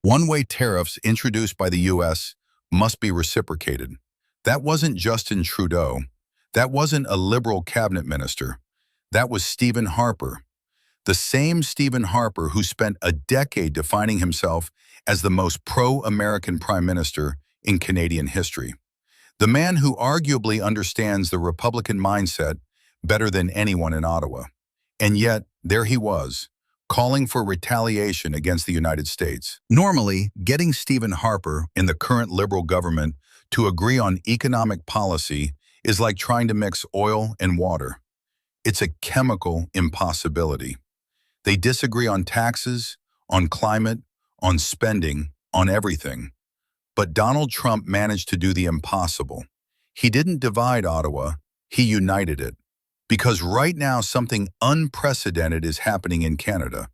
One-way tariffs introduced by the U.S. must be reciprocated. That wasn't Justin Trudeau. That wasn't a liberal cabinet minister. That was Stephen Harper. The same Stephen Harper who spent a decade defining himself as the most pro-American prime minister in Canadian history. The man who arguably understands the Republican mindset better than anyone in Ottawa. And yet, there he was, calling for retaliation against the United States. Normally, getting Stephen Harper in the current Liberal government to agree on economic policy is like trying to mix oil and water. It's a chemical impossibility. They disagree on taxes, on climate, on spending, on everything. But Donald Trump managed to do the impossible. He didn't divide Ottawa, he united it. Because right now something unprecedented is happening in Canada.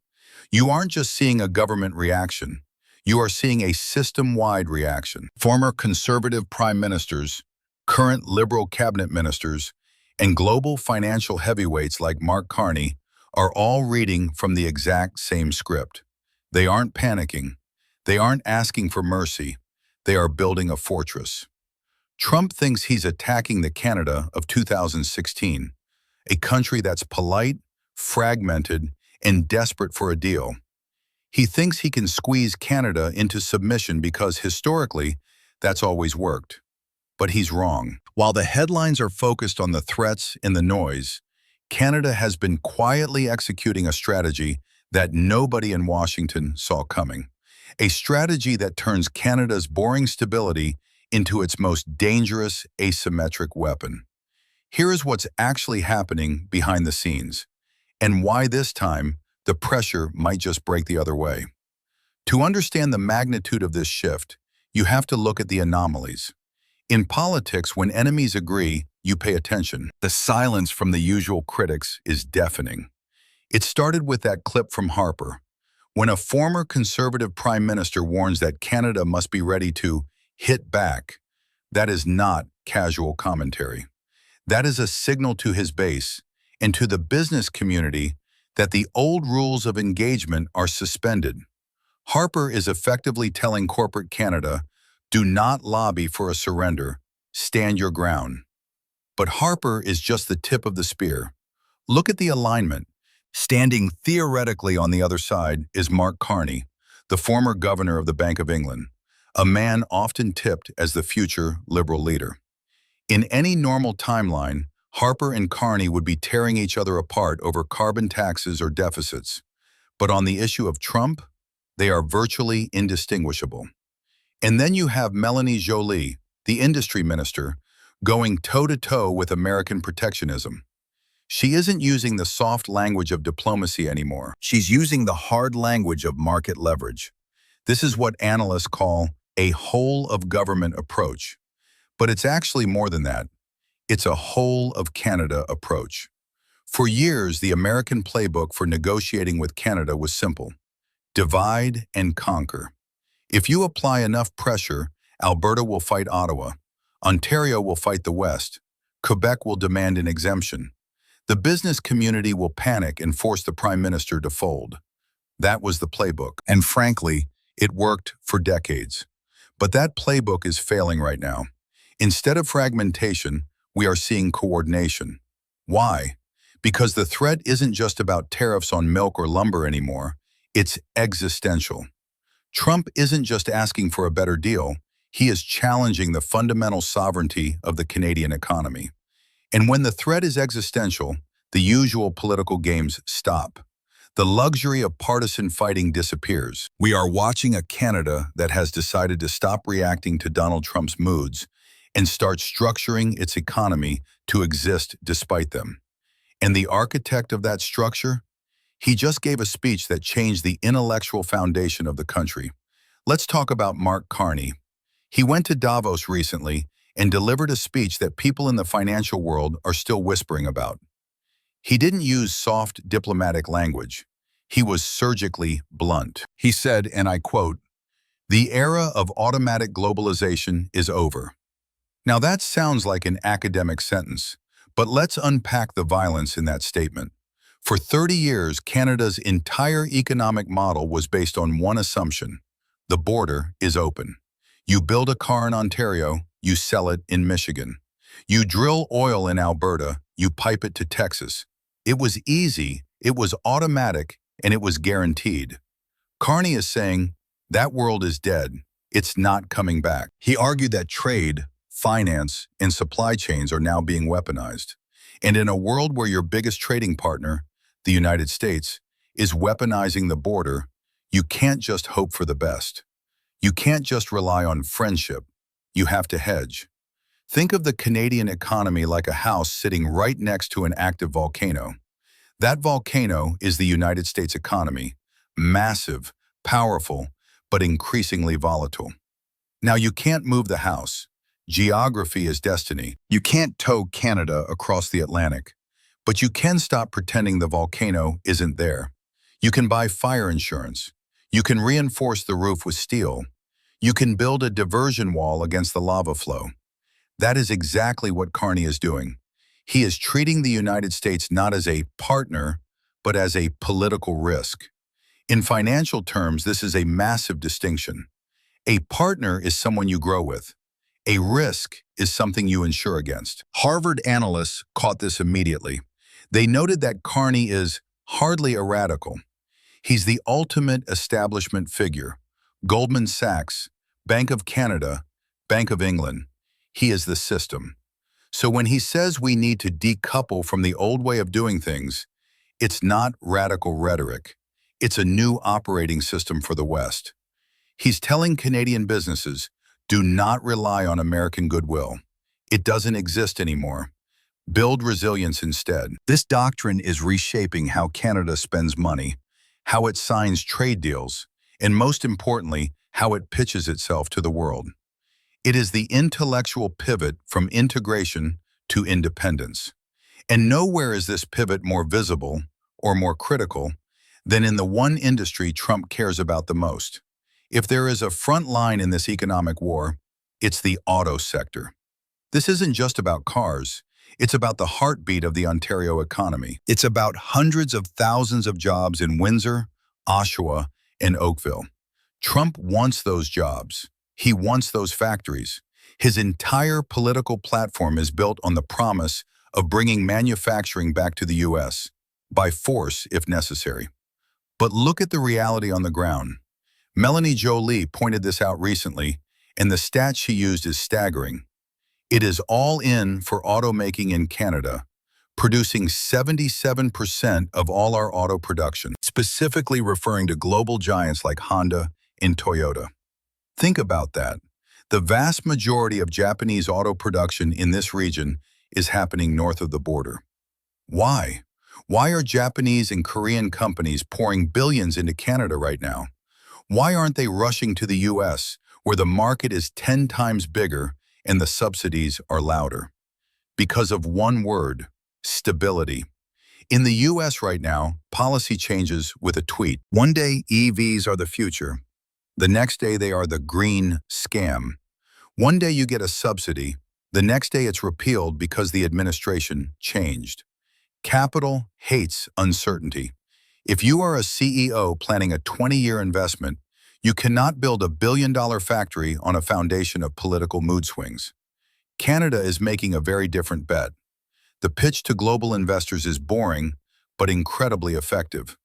You aren't just seeing a government reaction, you are seeing a system-wide reaction. Former conservative prime ministers, current liberal cabinet ministers, and global financial heavyweights like Mark Carney are all reading from the exact same script. They aren't panicking. They aren't asking for mercy. They are building a fortress. Trump thinks he's attacking the Canada of 2016, a country that's polite, fragmented, and desperate for a deal. He thinks he can squeeze Canada into submission because historically, that's always worked. But he's wrong. While the headlines are focused on the threats and the noise, Canada has been quietly executing a strategy that nobody in Washington saw coming. A strategy that turns Canada's boring stability into its most dangerous asymmetric weapon. Here is what's actually happening behind the scenes, and why this time the pressure might just break the other way. To understand the magnitude of this shift, you have to look at the anomalies. In politics, when enemies agree, you pay attention. The silence from the usual critics is deafening. It started with that clip from Harper. When a former conservative prime minister warns that Canada must be ready to hit back, that is not casual commentary. That is a signal to his base and to the business community that the old rules of engagement are suspended. Harper is effectively telling corporate Canada, do not lobby for a surrender, stand your ground. But Harper is just the tip of the spear. Look at the alignment. Standing theoretically on the other side is Mark Carney, the former governor of the Bank of England, a man often tipped as the future Liberal leader. In any normal timeline, Harper and Carney would be tearing each other apart over carbon taxes or deficits. But on the issue of Trump, they are virtually indistinguishable. And then you have Melanie Joly, the industry minister, going toe-to-toe with American protectionism. She isn't using the soft language of diplomacy anymore. She's using the hard language of market leverage. This is what analysts call a whole-of-government approach. But it's actually more than that. It's a whole-of-Canada approach. For years, the American playbook for negotiating with Canada was simple. Divide and conquer. If you apply enough pressure, Alberta will fight Ottawa. Ontario will fight the West. Quebec will demand an exemption. The business community will panic and force the Prime Minister to fold. That was the playbook. And frankly, it worked for decades. But that playbook is failing right now. Instead of fragmentation, we are seeing coordination. Why? Because the threat isn't just about tariffs on milk or lumber anymore. It's existential. Trump isn't just asking for a better deal. He is challenging the fundamental sovereignty of the Canadian economy. And when the threat is existential, the usual political games stop. The luxury of partisan fighting disappears. We are watching a Canada that has decided to stop reacting to Donald Trump's moods and start structuring its economy to exist despite them. And the architect of that structure? He just gave a speech that changed the intellectual foundation of the country. Let's talk about Mark Carney. He went to Davos recently and delivered a speech that people in the financial world are still whispering about. He didn't use soft diplomatic language. He was surgically blunt. He said, and I quote, "The era of automatic globalization is over." Now that sounds like an academic sentence, but let's unpack the violence in that statement. For 30 years, Canada's entire economic model was based on one assumption: The border is open. You build a car in Ontario, you sell it in Michigan. You drill oil in Alberta, you pipe it to Texas. It was easy, it was automatic, and it was guaranteed. Carney is saying, that world is dead. It's not coming back. He argued that trade, finance, and supply chains are now being weaponized. And in a world where your biggest trading partner, the United States, is weaponizing the border, you can't just hope for the best. You can't just rely on friendship. You have to hedge. Think of the Canadian economy like a house sitting right next to an active volcano. That volcano is the United States economy, massive, powerful, but increasingly volatile. Now, you can't move the house. Geography is destiny. You can't tow Canada across the Atlantic, but you can stop pretending the volcano isn't there. You can buy fire insurance. You can reinforce the roof with steel. You can build a diversion wall against the lava flow. That is exactly what Carney is doing. He is treating the United States not as a partner, but as a political risk. In financial terms, this is a massive distinction. A partner is someone you grow with. A risk is something you insure against. Harvard analysts caught this immediately. They noted that Carney is hardly a radical. He's the ultimate establishment figure. Goldman Sachs, Bank of Canada, Bank of England. He is the system. So when he says we need to decouple from the old way of doing things, it's not radical rhetoric. It's a new operating system for the West. He's telling Canadian businesses, do not rely on American goodwill. It doesn't exist anymore. Build resilience instead. This doctrine is reshaping how Canada spends money, how it signs trade deals, and most importantly, how it pitches itself to the world. It is the intellectual pivot from integration to independence. And nowhere is this pivot more visible or more critical than in the one industry Trump cares about the most. If there is a front line in this economic war, it's the auto sector. This isn't just about cars. It's about the heartbeat of the Ontario economy. It's about hundreds of thousands of jobs in Windsor, Oshawa, and Oakville. Trump wants those jobs. He wants those factories. His entire political platform is built on the promise of bringing manufacturing back to the U.S., by force if necessary. But look at the reality on the ground. Melanie Jolie pointed this out recently, and the stat she used is staggering. It is all in for automaking in Canada, producing 77% of all our auto production, specifically referring to global giants like Honda and Toyota. Think about that. The vast majority of Japanese auto production in this region is happening north of the border. Why? Why are Japanese and Korean companies pouring billions into Canada right now? Why aren't they rushing to the U.S., where the market is 10 times bigger and the subsidies are louder? Because of one word: stability. In the U.S. right now, policy changes with a tweet. One day EVs are the future. The next day they are the green scam. One day you get a subsidy. The next day it's repealed because the administration changed. Capital hates uncertainty. If you are a CEO planning a 20-year investment, you cannot build a billion-dollar factory on a foundation of political mood swings. Canada is making a very different bet. The pitch to global investors is boring, but incredibly effective.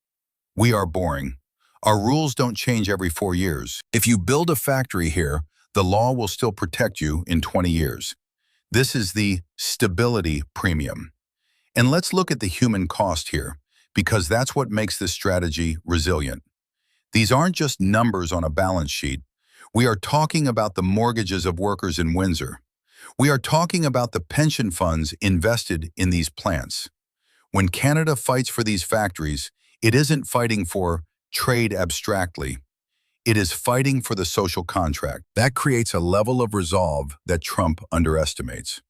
We are boring. Our rules don't change every 4 years. If you build a factory here, the law will still protect you in 20 years. This is the stability premium. And let's look at the human cost here, because that's what makes this strategy resilient. These aren't just numbers on a balance sheet. We are talking about the mortgages of workers in Windsor. We are talking about the pension funds invested in these plants. When Canada fights for these factories, it isn't fighting for trade abstractly. It is fighting for the social contract. That creates a level of resolve that Trump underestimates.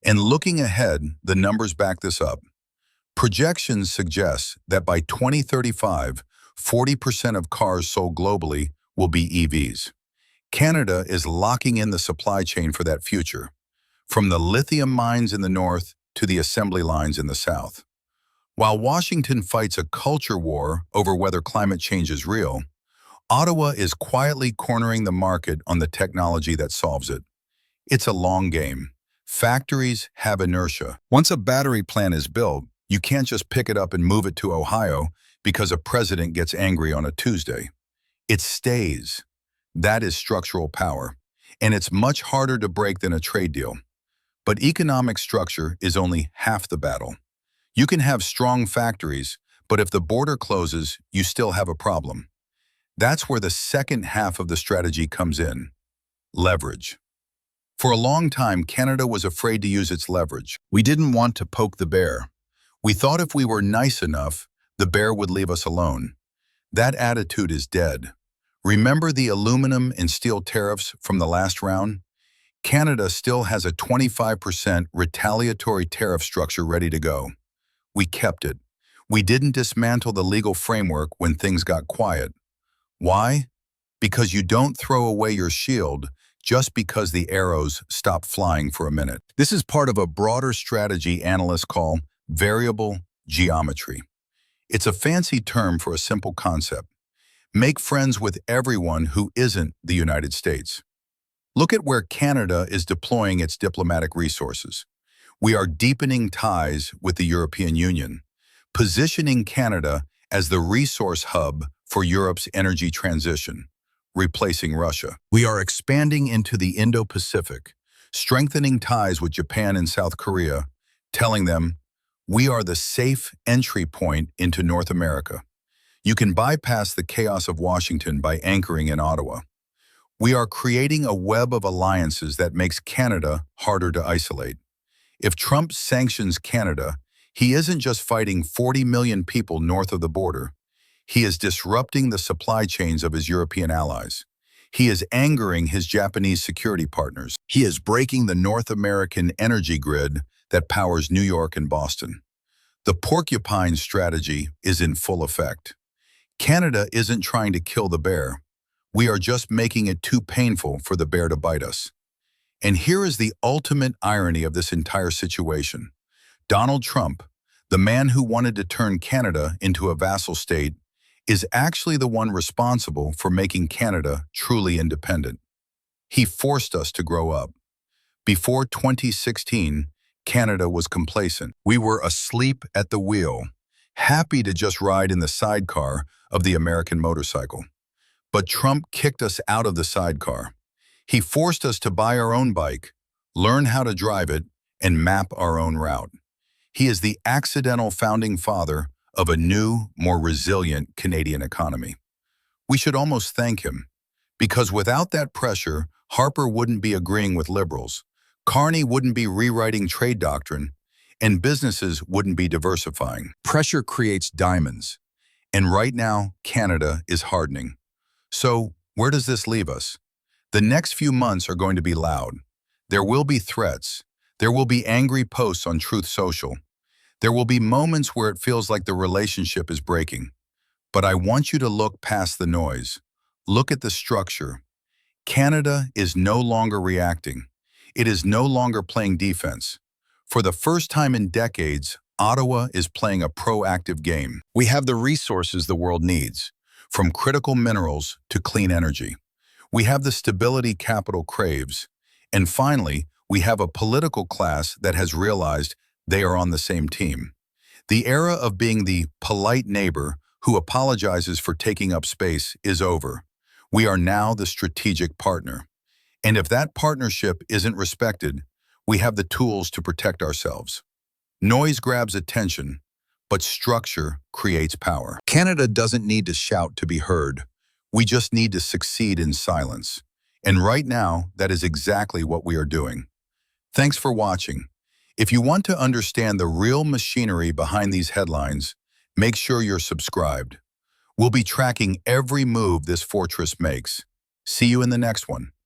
And looking ahead, the numbers back this up. Projections suggest that by 2035, 40% of cars sold globally will be EVs. Canada is locking in the supply chain for that future, from the lithium mines in the north to the assembly lines in the south. While Washington fights a culture war over whether climate change is real, Ottawa is quietly cornering the market on the technology that solves it. It's a long game. Factories have inertia. Once a battery plant is built, you can't just pick it up and move it to Ohio because a president gets angry on a Tuesday. It stays. That is structural power. And it's much harder to break than a trade deal. But economic structure is only half the battle. You can have strong factories, but if the border closes, you still have a problem. That's where the second half of the strategy comes in. Leverage. For a long time, Canada was afraid to use its leverage. We didn't want to poke the bear. We thought if we were nice enough, the bear would leave us alone. That attitude is dead. Remember the aluminum and steel tariffs from the last round? Canada still has a 25% retaliatory tariff structure ready to go. We kept it. We didn't dismantle the legal framework when things got quiet. Why? Because you don't throw away your shield just because the arrows stop flying for a minute. This is part of a broader strategy analysts call variable geometry. It's a fancy term for a simple concept. Make friends with everyone who isn't the United States. Look at where Canada is deploying its diplomatic resources. We are deepening ties with the European Union, positioning Canada as the resource hub for Europe's energy transition, replacing Russia. We are expanding into the Indo-Pacific, strengthening ties with Japan and South Korea, telling them, we are the safe entry point into North America. You can bypass the chaos of Washington by anchoring in Ottawa. We are creating a web of alliances that makes Canada harder to isolate. If Trump sanctions Canada, he isn't just fighting 40 million people north of the border. He is disrupting the supply chains of his European allies. He is angering his Japanese security partners. He is breaking the North American energy grid that powers New York and Boston. The porcupine strategy is in full effect. Canada isn't trying to kill the bear. We are just making it too painful for the bear to bite us. And here is the ultimate irony of this entire situation. Donald Trump, the man who wanted to turn Canada into a vassal state, is actually the one responsible for making Canada truly independent. He forced us to grow up. Before 2016, Canada was complacent. We were asleep at the wheel, happy to just ride in the sidecar of the American motorcycle. But Trump kicked us out of the sidecar. He forced us to buy our own bike, learn how to drive it, and map our own route. He is the accidental founding father of a new, more resilient Canadian economy. We should almost thank him, because without that pressure, Harper wouldn't be agreeing with liberals, Carney wouldn't be rewriting trade doctrine, and businesses wouldn't be diversifying. Pressure creates diamonds, and right now, Canada is hardening. So, where does this leave us? The next few months are going to be loud. There will be threats. There will be angry posts on Truth Social. There will be moments where it feels like the relationship is breaking. But I want you to look past the noise. Look at the structure. Canada is no longer reacting. It is no longer playing defense. For the first time in decades, Ottawa is playing a proactive game. We have the resources the world needs, from critical minerals to clean energy. We have the stability capital craves. And finally, we have a political class that has realized they are on the same team. The era of being the polite neighbor who apologizes for taking up space is over. We are now the strategic partner. And if that partnership isn't respected, we have the tools to protect ourselves. Noise grabs attention, but structure creates power. Canada doesn't need to shout to be heard. We just need to succeed in silence. And right now, that is exactly what we are doing. Thanks for watching. If you want to understand the real machinery behind these headlines, make sure you're subscribed. We'll be tracking every move this fortress makes. See you in the next one.